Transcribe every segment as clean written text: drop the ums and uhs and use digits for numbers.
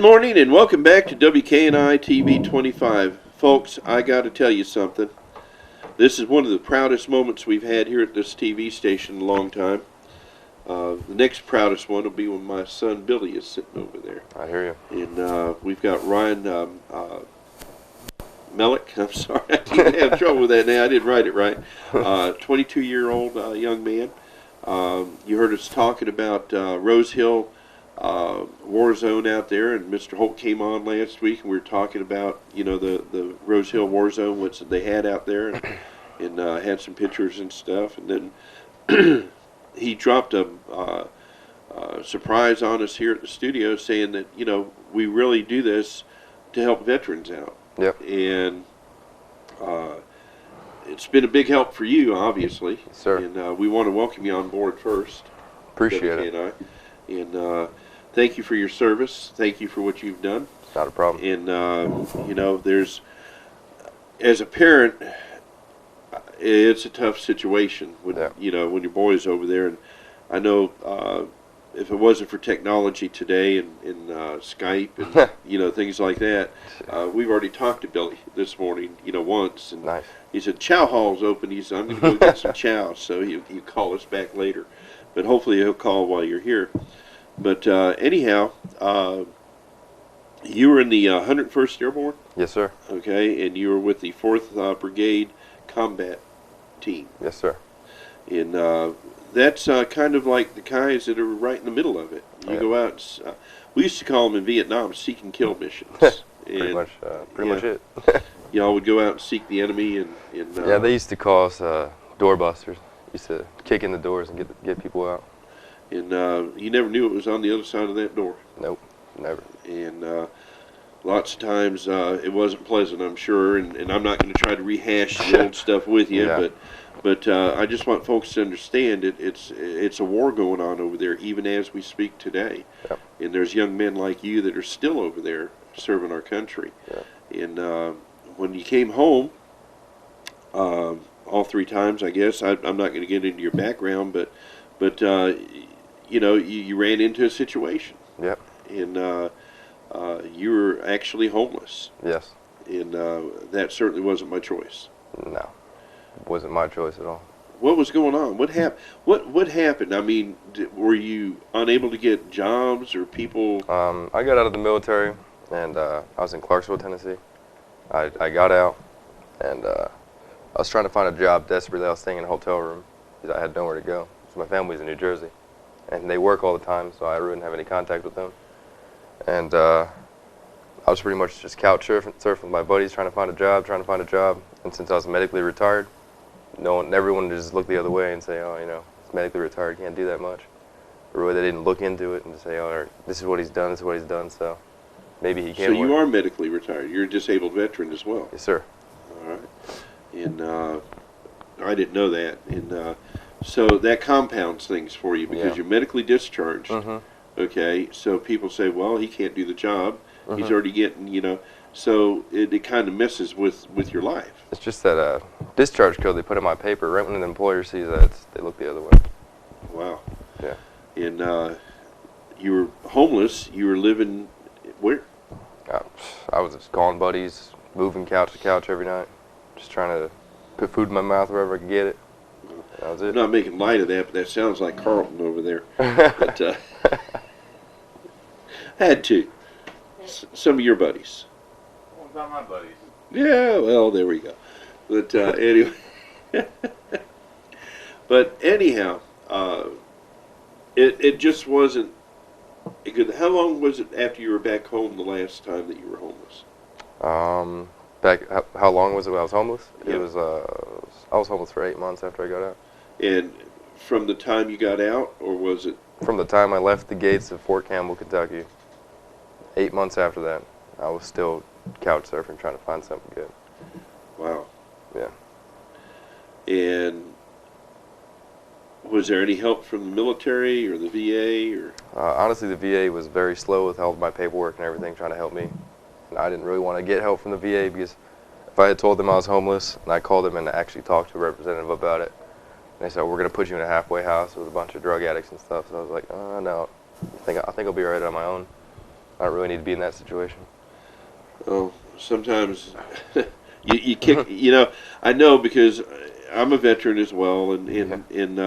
morning and welcome back to WKNI TV 25. Folks, I got to tell you something. This is one of the proudest moments we've had here at this TV station in a long time. The next proudest one will be when my son Billy is sitting over there. I hear you. And we've got Ryan Melik. I'm sorry, I have trouble with that now. I didn't write it right. 22-year-old young man. You heard us talking about Rose Hill war zone out there, and Mr. Holt came on last week, and we were talking about the Rose Hill war zone, what they had out there, and had some pictures and stuff, and then he dropped a surprise on us here at the studio, saying that we really do this to help veterans out. Yep. And it's been a big help for you, obviously. Yes, sir. And we want to welcome you on board first. Appreciate it. And thank you for your service. Thank you for what you've done. Not a problem. And, there's, as a parent, it's a tough situation when, when your boy's over there. And I know if it wasn't for technology today and Skype and, things like that, we've already talked to Billy this morning, once. And nice. He said, chow hall's open. He said, I'm going to go get some chow. So he'll call us back later. But hopefully he'll call while you're here. But anyhow, you were in the 101st Airborne? Yes, sir. Okay, and you were with the 4th Brigade Combat Team. Yes, sir. And that's kind of like the guys that are right in the middle of it. You go out, we used to call them in Vietnam seek and kill missions. Pretty much it. Y'all would go out and seek the enemy. And yeah, they used to call us doorbusters. Used to kick in the doors and get people out. And you never knew it was on the other side of that door. Nope, never. And lots of times it wasn't pleasant, I'm sure, and I'm not going to try to rehash the old stuff with you, but I just want folks to understand it's a war going on over there, even as we speak today. Yep. And there's young men like you that are still over there serving our country. Yep. And when you came home, all 3 times, I guess, I'm not going to get into your background, but you ran into a situation. Yep. And you were actually homeless. Yes. And that certainly wasn't my choice. No, it wasn't my choice at all. What was going on? What happened? What happened? I mean, were you unable to get jobs or people? I got out of the military, and I was in Clarksville, Tennessee. I got out, and I was trying to find a job desperately. I was staying in a hotel room because I had nowhere to go. So my family's in New Jersey, and they work all the time, so I really didn't have any contact with them. And I was pretty much just couch surfing with my buddies, trying to find a job. And since I was medically retired, everyone just looked the other way and say, oh, he's medically retired, can't do that much. But really, they didn't look into it and just say, oh, this is what he's done, so maybe he can. So you are medically retired. You're a disabled veteran as well. Yes, sir. All right. And I didn't know that. And so that compounds things for you because you're medically discharged. Mm-hmm. Okay, so people say, well, he can't do the job. Mm-hmm. He's already getting, so it kind of messes with your life. It's just that discharge code they put in my paper. Right when the employer sees that, they look the other way. Wow. Yeah. And you were homeless. You were living where? I was just calling buddies, moving couch to couch every night, just trying to put food in my mouth wherever I could get it. That was it. I'm not making light of that, but that sounds like Carlton over there. But had to. Some of your buddies. What about my buddies? Yeah, well, there we go. But anyway. But anyhow, it just wasn't good. How long was it after you were back home the last time that you were homeless? How long was it when I was homeless? Yeah. It was I was homeless for 8 months after I got out. And from the time you got out, or was it? From the time I left the gates of Fort Campbell, Kentucky, 8 months after that, I was still couch surfing, trying to find something good. Wow. Yeah. And was there any help from the military or the VA or? Honestly, the VA was very slow with all of my paperwork and everything, trying to help me. And I didn't really want to get help from the VA because if I had told them I was homeless and I called them and actually talked to a representative about it, and they said, we're going to put you in a halfway house with a bunch of drug addicts and stuff. So I was like, oh, no, I think I'll be all right on my own. I don't really need to be in that situation. Oh, sometimes you kick. I know because I'm a veteran as well, and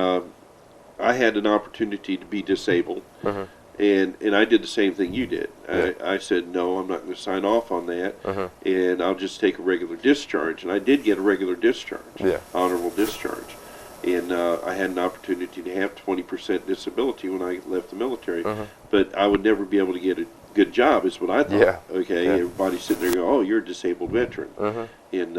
I had an opportunity to be disabled, Hmm. and I did the same thing you did. Yeah. I said no, I'm not going to sign off on that, Hmm. and I'll just take a regular discharge. And I did get a regular discharge, Yeah. honorable discharge, and I had an opportunity to have 20% disability when I left the military, Hmm. but I would never be able to get a good job, is what I thought. Yeah. Okay, Yeah. everybody's sitting there going, "Oh, you're a disabled veteran," Hmm. and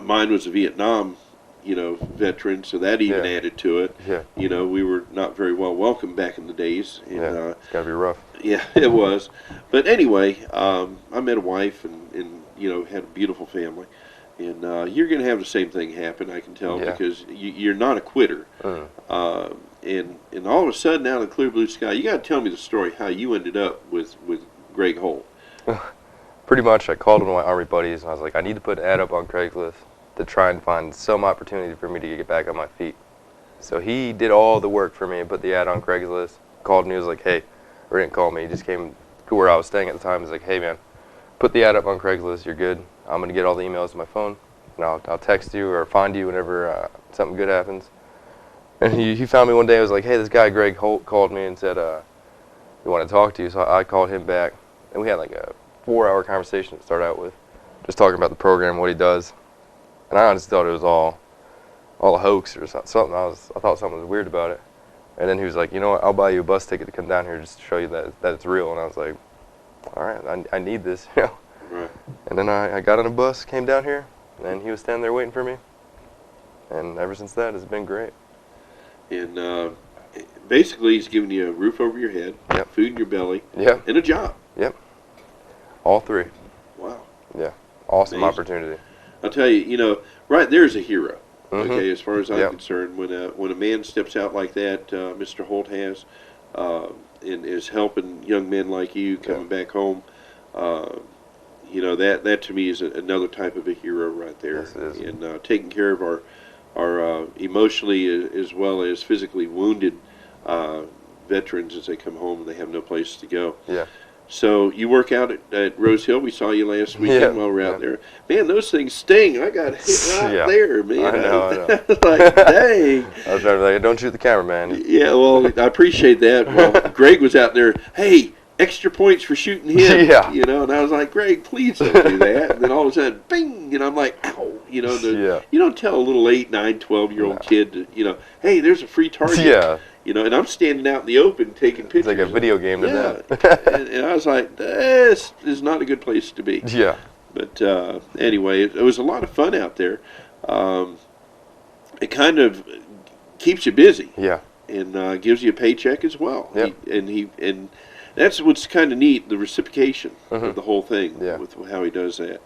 mine was a Vietnam, veteran, so that even Yeah. added to it. Yeah. We were not very well welcomed back in the days, and Yeah. It's gotta be rough. yeah, it was. But anyway, I met a wife and had a beautiful family, and you're going to have the same thing happen, I can tell, Yeah. because you're not a quitter. Mm. And all of a sudden, out of the clear blue sky, you got to tell me the story how you ended up with Greg Holt. Pretty much, I called one of my Army buddies and I was like, I need to put an ad up on Craigslist to try and find some opportunity for me to get back on my feet. So he did all the work for me and put the ad on Craigslist. Called me, he was like, hey, or didn't call me, he just came to where I was staying at the time. He was like, hey man, put the ad up on Craigslist, you're good. I'm going to get all the emails to my phone and I'll text you or find you whenever something good happens. And he found me one day. I was like, hey, this guy Greg Holt called me and said, we want to talk to you. So I called him back, and we had like a 4-hour conversation to start out with, just talking about the program, what he does. And I honestly thought it was all a hoax or something. I thought something was weird about it. And then he was like, you know what? I'll buy you a bus ticket to come down here just to show you that it's real. And I was like, all right, I need this, Right. And then I got on a bus, came down here, and he was standing there waiting for me. And ever since that, it's been great. And basically, he's giving you a roof over your head, Yep. food in your belly, Yep. and a job. Yep. All three. Wow. Yeah. Awesome Amazing. opportunity. I'll tell you, right there's a hero. Mhm. Okay, as far as I'm Yep. concerned, when a man steps out like that, Mr. Holt has, and is helping young men like you coming back home, that to me is another type of a hero right there. Yes, it is. And taking care of our emotionally as well as physically wounded veterans as they come home and they have no place to go. Yeah. So you work out at Rose Hill. We saw you last weekend while we were out there. Man, those things sting. I got hit right there, man. I know. Like, dang. I was trying to like, don't shoot the camera, man. Yeah, well, I appreciate that. Well, Greg was out there, hey, extra points for shooting him. Yeah. And I was like, Greg, please don't do that. And then all of a sudden, bing, and I'm like, ow. You don't tell a little 8, 9, 12-year-old kid, hey, there's a free target. Yeah. And I'm standing out in the open taking pictures. It's like a video game to them. and I was like, this is not a good place to be. Yeah. But anyway, it was a lot of fun out there. It kind of keeps you busy. Yeah. And gives you a paycheck as well. Yep. And that's what's kind of neat, the reciprocation of the whole thing with how he does that.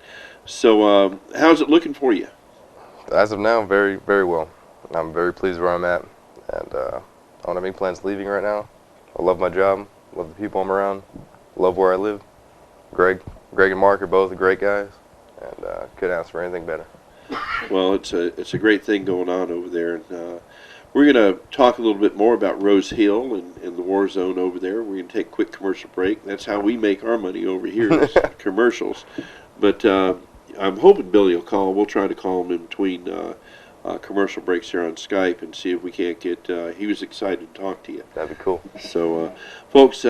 So how's it looking for you? As of now, very, very well. I'm very pleased where I'm at. And I don't have any plans leaving right now. I love my job, love the people I'm around, love where I live. Greg and Mark are both great guys, and couldn't ask for anything better. Well, it's a great thing going on over there. And we're going to talk a little bit more about Rose Hill and the war zone over there. We're going to take a quick commercial break. That's how we make our money over here, is commercials. But I'm hoping Billy will call. We'll try to call him in between commercial breaks here on Skype and see if we can't get. He was excited to talk to you. That'd be cool. So, folks,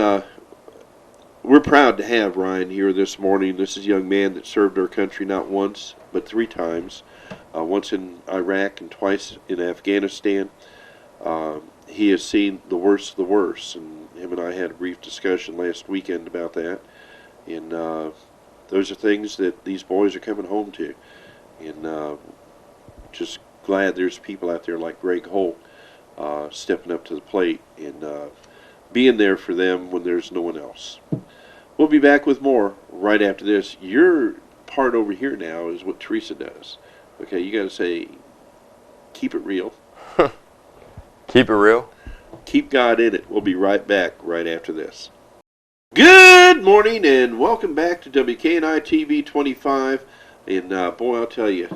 we're proud to have Ryan here this morning. This is a young man that served our country not once but 3 times. Once in Iraq and twice in Afghanistan. He has seen the worst of the worst, and him and I had a brief discussion last weekend about that. And those are things that these boys are coming home to. And just glad there's people out there like Greg Holt stepping up to the plate and being there for them when there's no one else. We'll be back with more right after this. Your part over here now is what Teresa does. Okay, you got to say, keep it real. Keep it real. Keep God in it. We'll be right back right after this. Good morning and welcome back to WKNI TV 25. And boy, I'll tell you,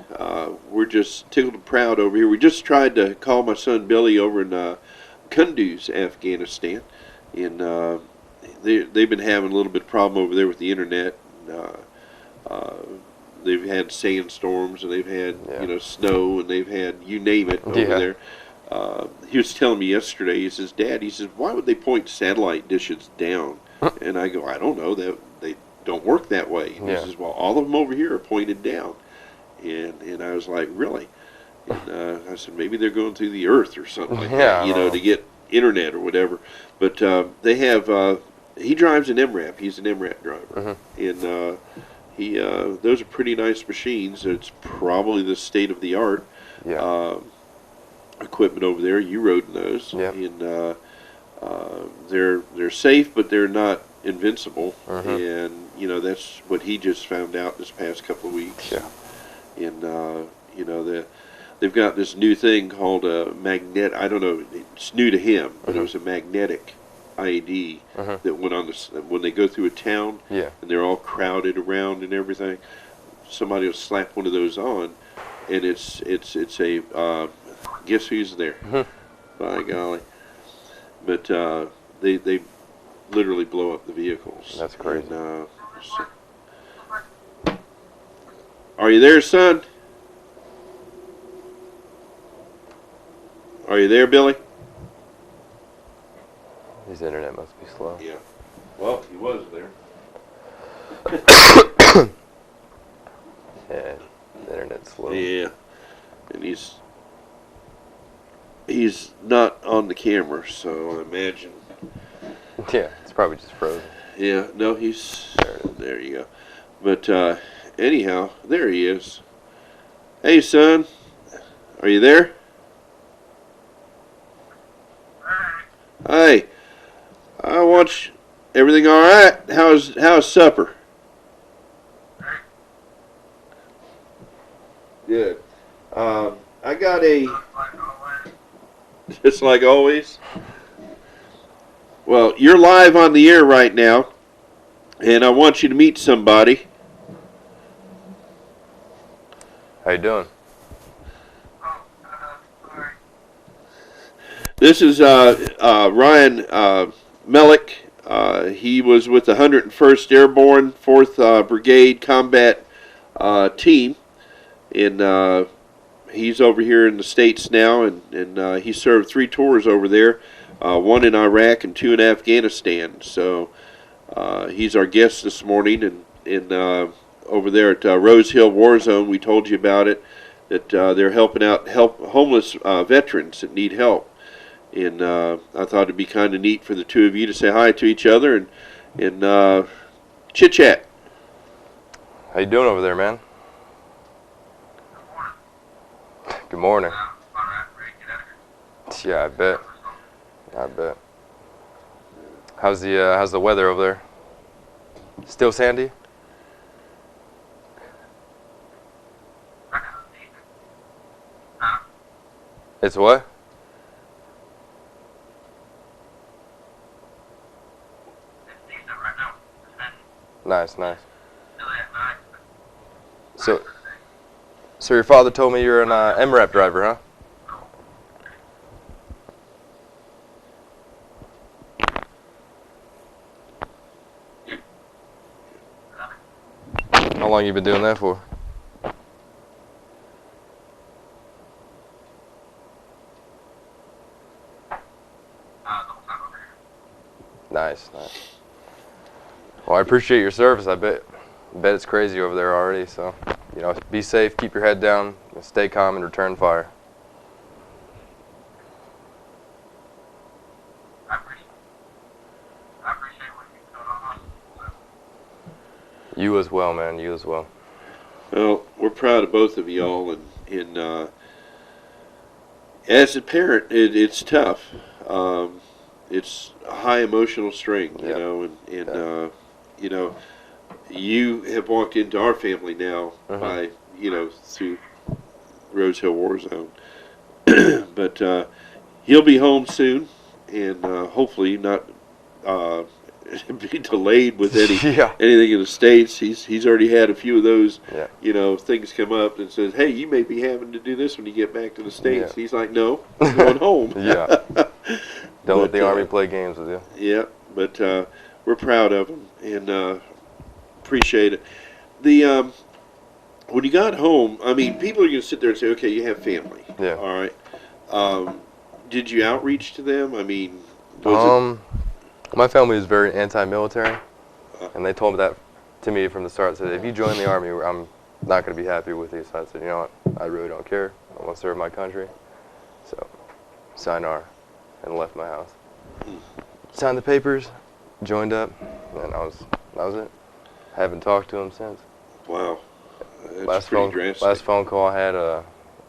we're just tickled and proud over here. We just tried to call my son Billy over in Kunduz, Afghanistan. And they've been having a little bit of problem over there with the internet. Uh, they've had sandstorms, and they've had snow, and they've had you name it over there. He was telling me yesterday. He says, "Dad," he says, "why would they point satellite dishes down?" And I go, "I don't know. They don't work that way." And he says, "Well, all of them over here are pointed down." And I was like, "Really?" And I said, "Maybe they're going through the earth or something like that, to get internet or whatever." But they have. He drives an MRAP. He's an MRAP driver, and those are pretty nice machines. It's probably the state of the art equipment over there. You rode in those, and they're safe, but they're not invincible. And that's what he just found out this past couple of weeks. And they've got this new thing called a magnet. I don't know. It's new to him, but it was a magnetic IED that went on when they go through a town and they're all crowded around and everything. Somebody will slap one of those on, and it's a guess who's there? By golly! But they literally blow up the vehicles. That's crazy. And, are you there, son? Are you there, Billy? His internet must be slow. Yeah. Well, he was there. Yeah, the internet's slow. Yeah. And he's not on the camera, so I imagine. Yeah, it's probably just frozen. Yeah, no, there you go. But anyhow, there he is. Hey, son, are you there? Hey, I want everything all right? How's supper? Good. I got just like always. Well, you're live on the air right now, and I want you to meet somebody. How you doing? This is Ryan Melik. He was with the 101st Airborne 4th Brigade Combat Team, and he's over here in the States now, and he served 3 tours over there, 1 in Iraq and 2 in Afghanistan. So he's our guest this morning, and over there at Rose Hill War Zone, we told you about it, that they're helping out homeless veterans that need help. And I thought it'd be kind of neat for the two of you to say hi to each other and chit-chat. How you doing over there, man? Good morning. Yeah, I bet. How's the weather over there? Still sandy? It's what? Nice. So your father told me you're an MRAP driver, huh? How long you been doing that for? Nice. Well, I appreciate your service. I bet it's crazy over there already. So, be safe, keep your head down, stay calm, and return fire. I appreciate what you've done on us. You as well, man. You as well. Well, we're proud of both of y'all, and as a parent, it's tough. It's a high emotional strain, you know, and you have walked into our family now by, through Rose Hill War Zone. But he'll be home soon, and hopefully not be delayed with anything in the States. He's already had a few of those, things come up and says, hey, you may be having to do this when you get back to the States. He's like, no, I'm going home. Don't let the Army play games with you. Yeah, but we're proud of them and appreciate it. The when you got home, I mean, people are going to sit there and say, okay, you have family. Yeah. All right. Did you outreach to them? I mean, was my family is very anti-military, and they told me that to me from the start. Said, if you join the Army, I'm not going to be happy with you. So I said, you know what? I really don't care. I want to serve my country. So, signed R and left my house. Signed the papers, joined up, and that was it. I haven't talked to them since. wow. That's pretty drastic. Last phone call I had, I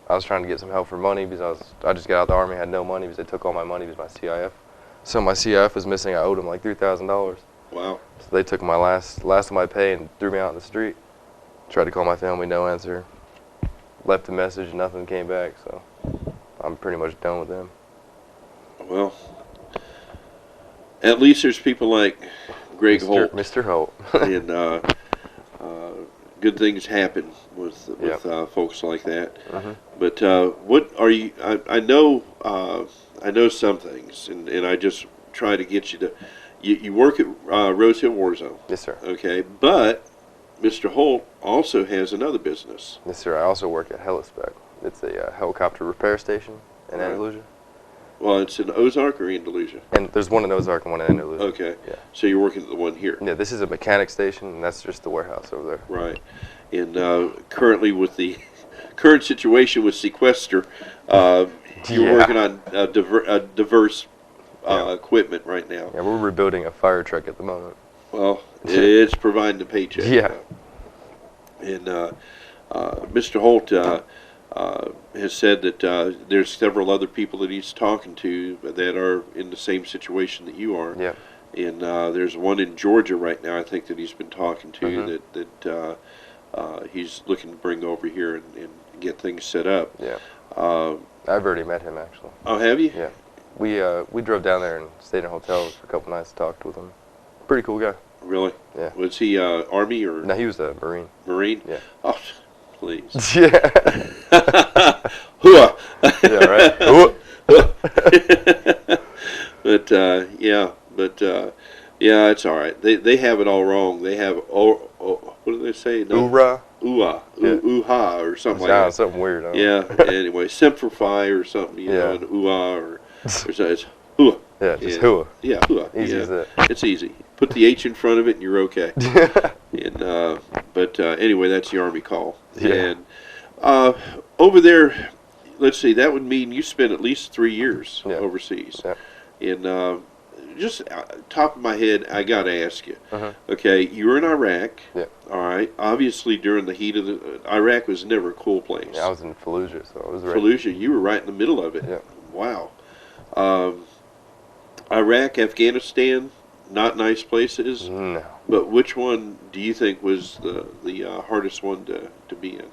was trying to get some help for money because I just got out of the Army, had no money because they took all my money because my CIF. So my CIF was missing. I owed them like $3,000. Wow. So they took my last of my pay and threw me out in the street. Tried to call my family, no answer. Left a message, nothing came back. So I'm pretty much done with them. Well, at least there's people like Greg Holt. Mr. Holt. And good things happen with Yep. folks like that. Mhm. But what are you? I know some things, and I just try to get you to. You work at Rose Hill War Zone. Yes, sir. Okay, but Mr. Holt also has another business. Yes, sir. I also work at Helispec. It's a helicopter repair station in Right. Andalusia. Well, it's in Ozark or Andalusia. And there's one in Ozark and one in Andalusia. Okay. Yeah. So you're working at the one here. Yeah, this is a mechanic station, and that's just the warehouse over there. Right. And currently, with the current situation with sequester, you're Yeah. working on diverse Yeah. equipment right now. Yeah, we're rebuilding a fire truck at the moment. Well, it's providing the paycheck. Yeah. And Mr. Holt has said that there's several other people that he's talking to that are in the same situation that you are. Yeah. And there's one in Georgia right now, I think, that he's been talking to Mhm. that he's looking to bring over here and get things set up. Yeah. Uh, I've already met him, actually. oh, have you? Yeah. We drove down there and stayed in hotels for a couple nights, talked with him. Pretty cool guy. Really? Yeah. Was he Army or No, he was a Marine. Marine? Yeah. Oh, please. Yeah. Hooah! Yeah, right. Yeah, it's all right. They have it all wrong. They have what do they say? No, Hoorah. ooh-ah, Yeah. ooh-ha, or something like Sounds that. something weird. Huh? Yeah. Anyway, simplify or something, you know, Yeah. and ooh-ah or so it's hooah. Yeah, just Yeah. hooah. Yeah, hooah. Easy Yeah. as that. It's easy. Put the H in front of it and you're okay. And but anyway, that's the Army call. Yeah. And over there, let's see, that would mean you spent at least 3 years Yeah. overseas. Yeah. And just top of my head, I got to ask you. Uh-huh. Okay, you were in Iraq. Yeah. All right. Obviously, during the heat of the Iraq was never a cool place. Yeah, I was in Fallujah, so I was ready. Fallujah, you were right in the middle of it. Yeah. Wow. Iraq, Afghanistan, not nice places. No. But which one do you think was the hardest one to be in?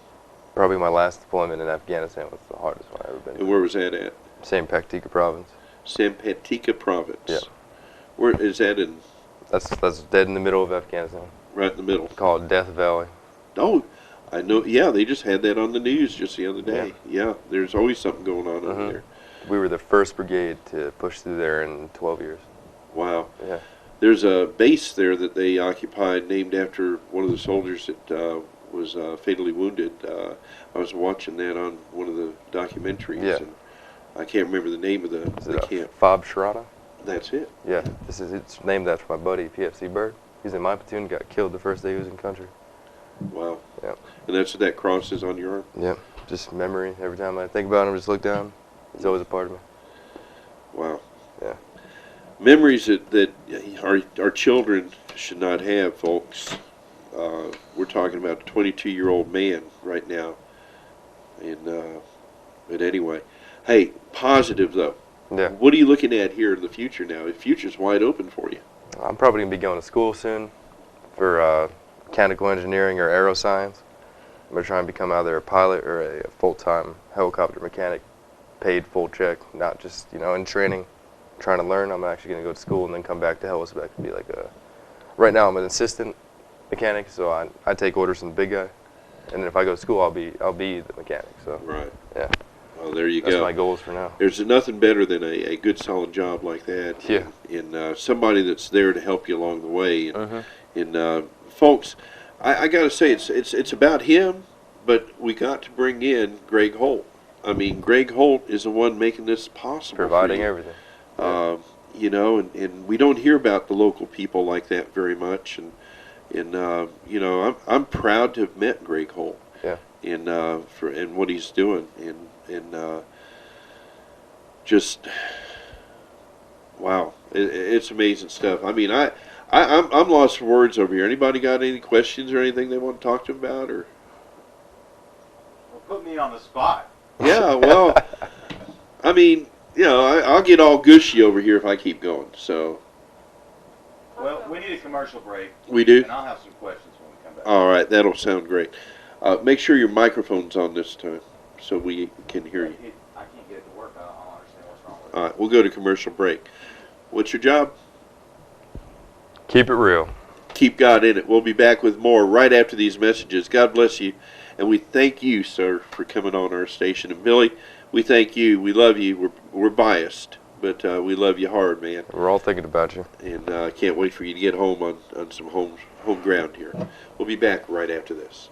Probably my last deployment in Afghanistan was the hardest one I've ever been And in. where was that at? Same Paktika province. Sampatika Province. Yeah. Where is that in? That's dead in the middle of Afghanistan. Right in the middle. Called Death Valley. Oh, I know. Yeah, they just had that on the news just the other day. Yeah, there's always something going on over Mhm. there. We were the first brigade to push through there in 12 years. Wow. Yeah. There's a base there that they occupied named after one of the soldiers that was fatally wounded. I was watching that on one of the documentaries. Yeah. And I can't remember the name of the Is it camp. Fob Sharada? That's it. Yeah. It's named after my buddy, PFC Bird. He's in my platoon, got killed the first day he was in country. Wow. Yeah. And that cross is on your arm? Yeah. Just memory. Every time I think about him, just look down. He's always a part of me. Wow. Yeah. Memories that our children should not have, folks. We're talking about a 22-year-old man right now. And but anyway, hey, positive though. Yeah. What are you looking at here in the future now? The future's wide open for you. I'm probably going to be going to school soon for mechanical engineering or aeroscience. I'm going to try and become either a pilot or a full-time helicopter mechanic, paid full check, not just, in training, trying to learn. I'm actually going to go to school and then come back to Helispec and be like a... Right now I'm an assistant mechanic, so I take orders from the big guy. And then if I go to school, I'll be the mechanic. So Right. yeah. Oh, there you That's go. my goals for now. There's nothing better than a good, solid job like that. Yeah. And somebody that's there to help you along the way. Mhm. And folks, I got to say, it's about him, but we got to bring in Greg Holt. I mean, Greg Holt is the one making this possible. Providing for you. everything. You know, and we don't hear about the local people like that very much. And you know, I'm proud to have met Greg Holt. Yeah. And what he's doing. And just wow, it's amazing stuff. I mean, I'm lost for words over here. Anybody got any questions or anything they want to talk to him about? Or Well, put me on the spot. yeah, well, I mean, you know, I'll get all gushy over here if I keep going. So Well, we need a commercial break, we do. and I'll have some questions when we come back. All right, that'll sound great. Make sure your microphone's on this time so we can hear you. I can't get it to work. I don't understand what's wrong with it. All right, we'll go to commercial break. What's your job? Keep it real. Keep God in it. We'll be back with more right after these messages. God bless you. And we thank you, sir, for coming on our station. And Billy, we thank you. We love you. We're biased, but we love you hard, man. We're all thinking about you. And I can't wait for you to get home on some home ground here. We'll be back right after this.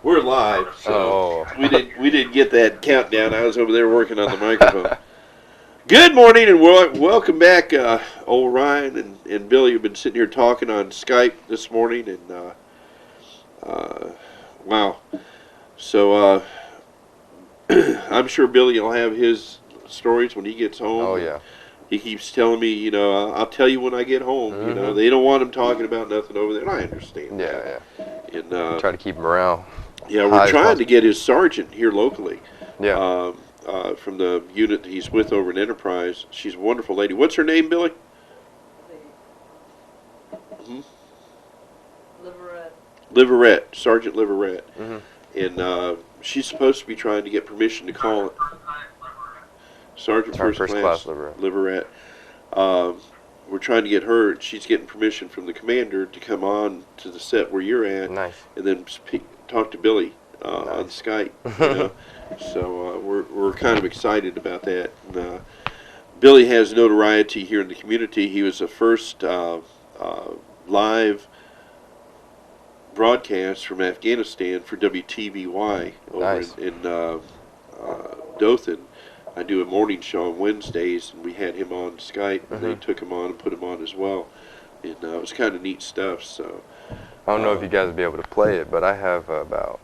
We're live, so we didn't get that countdown. I was over there working on the microphone. Good morning and welcome back. Old Ryan and Billy have been sitting here talking on Skype this morning, and wow. So I'm sure Billy will have his stories when he gets home. Oh yeah. He keeps telling me, you know, I'll tell you when I get home. You know, they don't want him talking about nothing over there, and I understand. Yeah, yeah. And try to keep morale. yeah, high we're as trying to possible. get his sergeant here locally. Yeah. From the unit that he's with over in Enterprise. She's a wonderful lady. What's her name, Billy? Liverette, Sergeant Liverette. And she's supposed to be trying to get permission to call it. Sergeant First Class Liverette. We're trying to get her. She's getting permission from the commander to come on to the set where you're at, Nice. and then talk to Billy on Skype. You know? So we're kind of excited about that. And, Billy has notoriety here in the community. He was the first live broadcast from Afghanistan for WTVY over Nice. in Dothan. I do a morning show on Wednesdays, and we had him on Skype, and they took him on and put him on as well. And it was kind of neat stuff. So I don't know if you guys will be able to play it, but I have about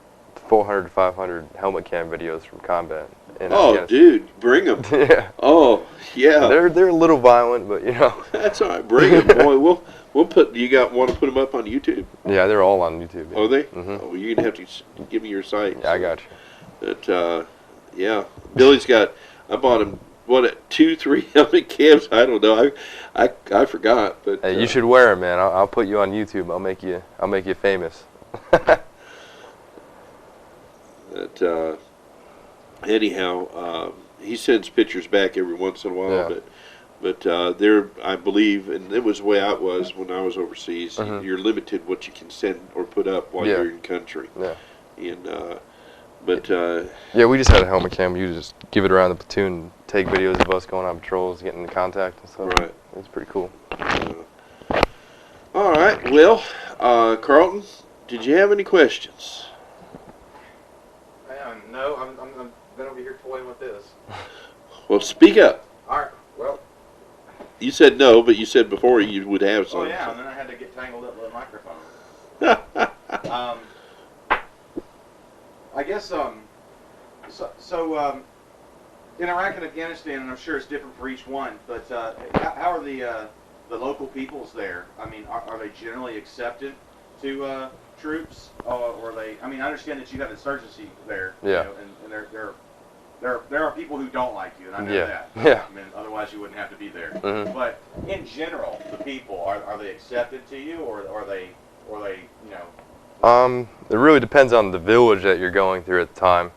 400 to 500 helmet cam videos from combat. oh, dude, bring them. Yeah. Oh, yeah. They're a little violent, but you know. That's all right. Bring them, boy. We'll put. You want to put them up on YouTube? Yeah, they're all on YouTube. Oh, they? Mhm. Oh, well, you're gonna have to give me your site. Yeah, I got you. But yeah, Billy's got. I bought him 2, 3 helmet cams. I don't know. I forgot. But Hey, you should wear them, man. I'll put you on YouTube. I'll make you famous. But anyhow, he sends pictures back every once in a while. Yeah. But they're, I believe, and it was the way I was when I was overseas. You're limited what you can send or put up while you're in country. Yeah. And but Yeah, we just had a helmet cam. You just give it around the platoon, and take videos of us going on patrols, getting in contact and stuff. Right. It's pretty cool. All right. Well, Carlton, did you have any questions? No, I'm been over here toying with this. Well, speak up. All right. Well. You said no, but you said before you would have Oh some. yeah, and then I had to get tangled up with a microphone. I guess so in Iraq and Afghanistan, and I'm sure it's different for each one, but how are the local peoples there? I mean, are they generally accepted to troops, or are they? I mean, I understand that you have insurgency there. Yeah. You know, and there are people who don't like you, and I know that. Yeah. I mean, otherwise you wouldn't have to be there. Mhm. But in general, the people are they accepted to you, or are they you know? It really depends on the village that you're going through at the time.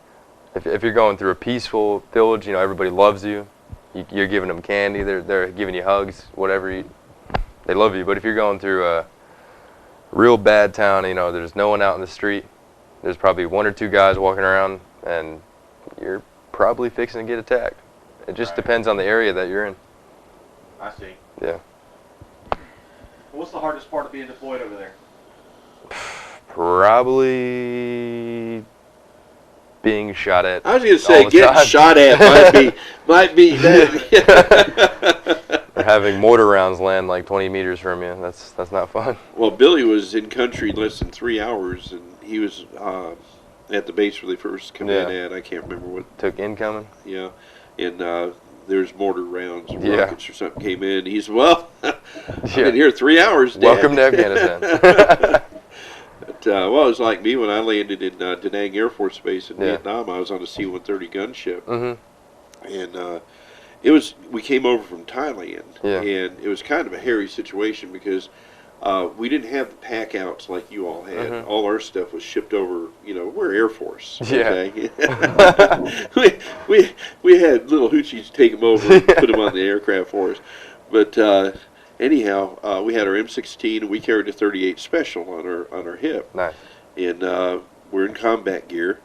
If you're going through a peaceful village, you know, everybody loves you. You're giving them candy. They're giving you hugs, whatever. They love you. But if you're going through a real bad town, you know, there's no one out in the street. There's probably 1 or 2 guys walking around, and you're probably fixing to get attacked. It just Right. depends on the area that you're in. I see. Yeah. What's the hardest part of being deployed over there? Probably being shot at. I was going to all say, the getting time. shot at might be that. Or having mortar rounds land like 20 meters from you. That's not fun. Well, Billy was in country less than 3 hours, and he was at the base where they first come in Yeah. at. I can't remember what. Took incoming. Yeah, and there's mortar rounds, or Yeah. rockets or something came in. He's I've Yeah. been here 3 hours. Dad. Welcome to Afghanistan. But, well, it was like me when I landed in Da Nang Air Force Base in Yeah. Vietnam. I was on a C-130 gunship, Mhm. and we came over from Thailand, Yeah. and it was kind of a hairy situation because we didn't have the pack outs like you all had. Mhm. All our stuff was shipped over. We're Air Force. Yeah. Okay? we had little hoochies take them over and put them on the aircraft for us. But anyhow, we had our M16 and we carried a 38 Special on our hip, Nice. and we're in combat gear.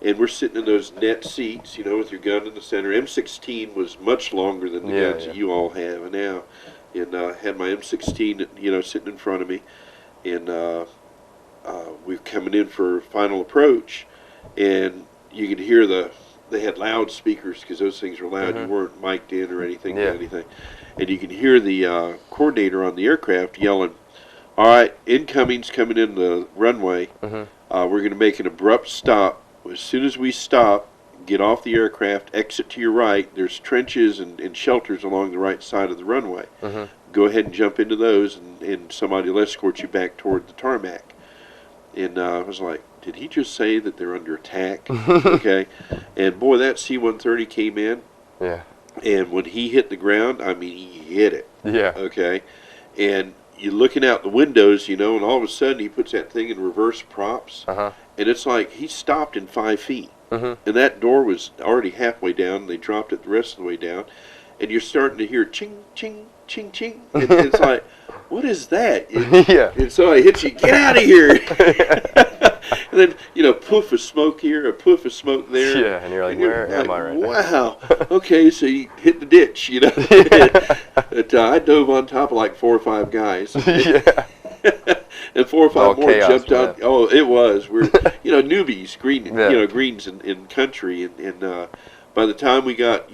And we're sitting in those net seats, with your gun in the center. M16 was much longer than the Yeah, guns yeah. that you all have now. And had my M16, sitting in front of me. And we're coming in for final approach. And you could hear they had loudspeakers because those things were loud. You Mhm. weren't mic'd in or anything. Yeah. And you can hear the coordinator on the aircraft yelling, "All right, incoming's coming in the runway. Mhm. We're going to make an abrupt stop. As soon as we stop, get off the aircraft, exit to your right. There's trenches and shelters along the right side of the runway. Mhm. Go ahead and jump into those, and somebody will escort you back toward the tarmac." And I was like, did he just say that they're under attack? Okay. And boy, that C-130 came in, Yeah. and when he hit the ground, I mean, he hit it. Yeah. Okay. And you're looking out the windows, and all of a sudden he puts that thing in reverse props. Uh-huh. And it's like he stopped in 5 feet. Mhm. And that door was already halfway down. And they dropped it the rest of the way down. And you're starting to hear ching, ching, ching, ching. And it's like, what is that? Yeah. And so I hit you, get out of here. And then, poof of smoke here, a poof of smoke there. Yeah, and you're like, where am I right now? Wow. Okay, so you hit the ditch, But I dove on top of like 4 or 5 guys. Yeah. And 4 or 5 all more chaos jumped from out. that. Oh, it was. We're newbies, Yeah. greens in country, and by the time we got,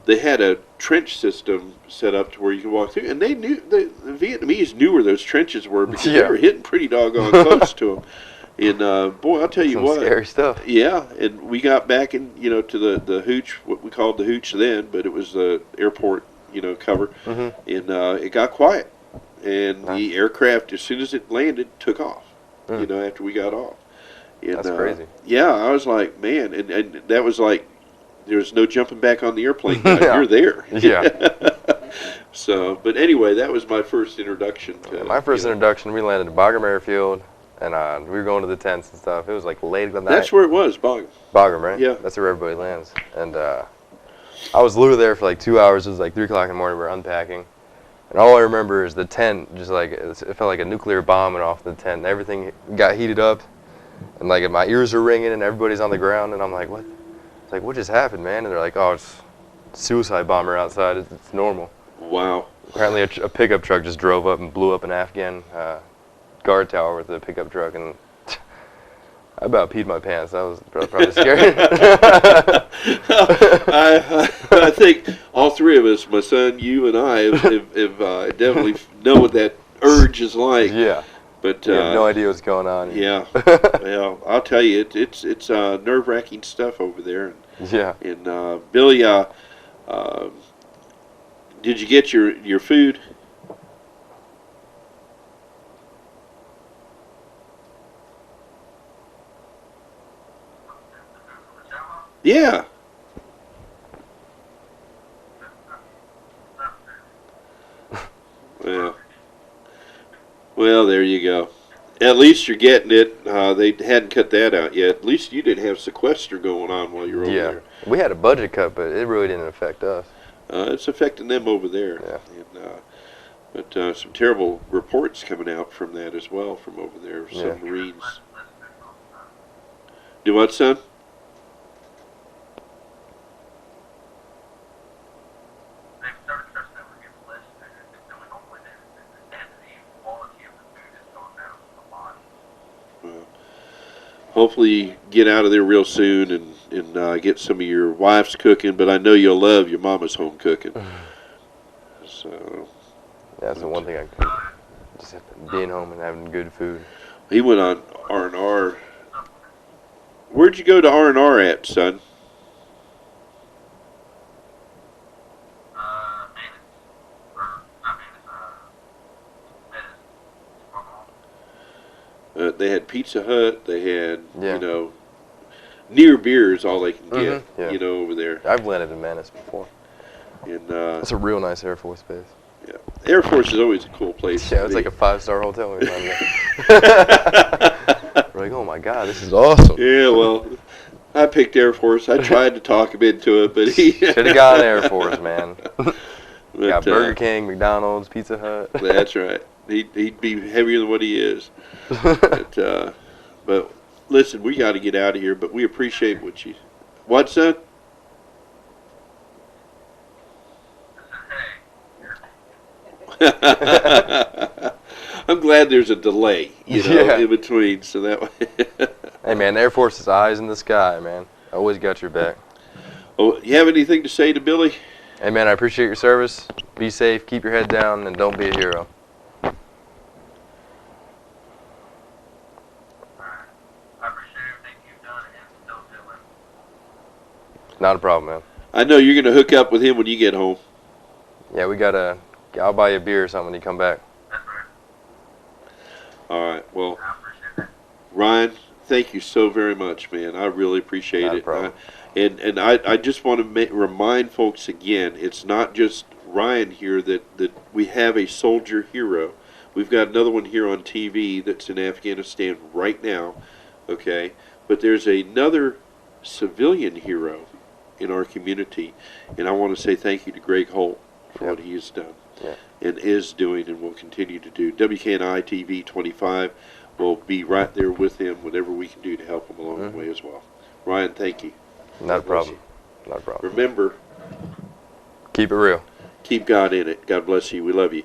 they had a trench system set up to where you can walk through, and they knew the Vietnamese knew where those trenches were because they Yeah. were hitting pretty doggone close to them. And boy, I'll tell you Some what. scary stuff. Yeah, and we got back in, to the hooch, what we called the hooch then, but it was the airport, cover, Mhm. and it got quiet, and Nice. the aircraft, as soon as it landed, took off, Mm. after we got off. And, That's crazy. Yeah, I was like, man, and that was like, there's no jumping back on the airplane now. Yeah. You're there. Yeah. So, but anyway, that was my first introduction to. My first introduction, we landed at Bagram Airfield, and we were going to the tents and stuff. It was like late at night. That's where it was, Bog. Bagram, right? Yeah. That's where everybody lands. And I was literally there for like 2 hours. It was like 3 o'clock in the morning. We were unpacking. And all I remember is the tent, just like, it felt like a nuclear bomb went off the tent. And everything got heated up. And like my ears are ringing and everybody's on the ground. And I'm like, what? It's like, what just happened, man? And they're like, oh, it's a suicide bomber outside. It's normal. Wow. Apparently a pickup truck just drove up and blew up an Afghan guard tower with a pickup truck, and I about peed my pants. That was probably scary. I think all 3 of us, my son, you, and I, have definitely know what that urge is like. Yeah. But You have no idea what's going on. yeah, well, I'll tell you, it's nerve-wracking stuff over there. Yeah. And Billy, did you get your food? Yeah. Well, there you go. At least you're getting it. They hadn't cut that out yet. At least you didn't have sequester going on while you were over Yeah. there. We had a budget cut, but it really didn't affect us. It's affecting them over there. Yeah. And, but some terrible reports coming out from that as well, from over there. Yeah. Submarines. Do what, son? hopefully get out of there real soon and get some of your wife's cooking. But I know you'll love your mama's home cooking. So Yeah, that's the one thing I could. Just being home and having good food. he went on R&R. Where'd you go to R&R at, son? Melik, or not Melik, Melis, They had Pizza Hut. They had, Yeah. you know, near beer is all they can get, Yeah. you know, over there. I've landed in Manus before. And That's a real nice Air Force base. yeah, Air Force is always a cool place. Yeah, to it's be. like a 5-star hotel. When we landed there. We're like, oh my god, this is awesome. Yeah, well, I picked Air Force. I tried to talk him into it, but he Should have gone Air Force, man. But, Got Burger King, McDonald's, Pizza Hut. That's right. He'd be heavier than what he is. But listen, we got to get out of here. But we appreciate what you. What, son? I'm glad there's a delay, you know, Yeah. in between, so that way. Hey man, the Air Force is eyes in the sky, man. Always got your back. Oh, you have anything to say to Billy? Hey man, I appreciate your service. Be safe, keep your head down, and don't be a hero. I appreciate everything you've done and still doing. Not a problem, man. I know you're going to hook up with him when you get home. Yeah, I'll buy you a beer or something when you come back. That's right. All right. Well, I appreciate that. Ryan, thank you so very much, man. I really appreciate Not a it. problem. And I just want to remind folks again, it's not just Ryan here that we have a soldier hero. We've got another one here on TV that's in Afghanistan right now, okay? But there's another civilian hero in our community, and I want to say thank you to Greg Holt for what he has done and is doing and will continue to do. WKNI TV 25 will be right there with him, whatever we can do to help him along the way as well. Ryan, thank you. Not a God bless problem. Not a problem. Remember, Keep it real. keep God in it. God bless you. We love you.